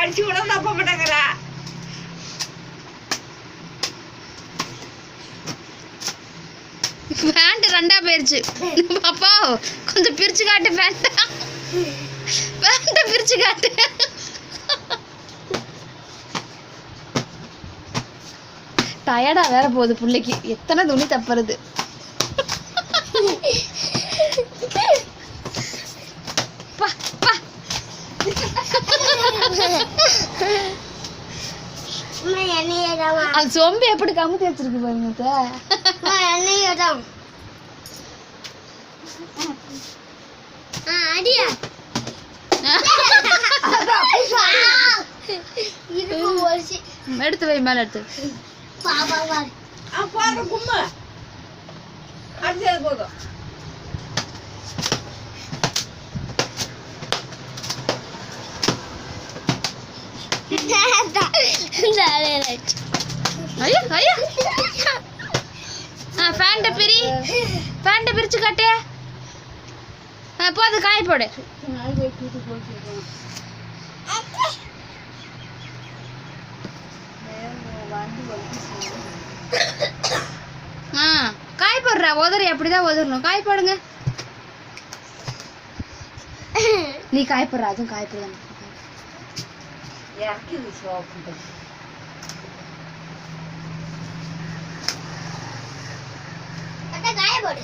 அடிச்சு விட தப்ப மாட்டாங்கடா. பேண்ட் ரெண்டா போயிருச்சு. பாப்பா கொஞ்சம் பிரிச்சு காட்டு. பேண்ட பிரிச்சு காட்டு. டயர்டா வேற போகுது பிள்ளைக்கு. எத்தனை துணி தப்புறது. அது சொம்பு எப்படி கமுத்தி வச்சிருக்கு பாருங்க. எடுத்து வை மேல எடுத்து. போதும் பிரிச்சு காட்டு. போது காய போடு. காய் போடுறா. உதறி அப்படிதான் உதறணும். காய் போடுங்க. நீ காய் போடுற. அதுவும் காய் போடுங்க. காய போடு.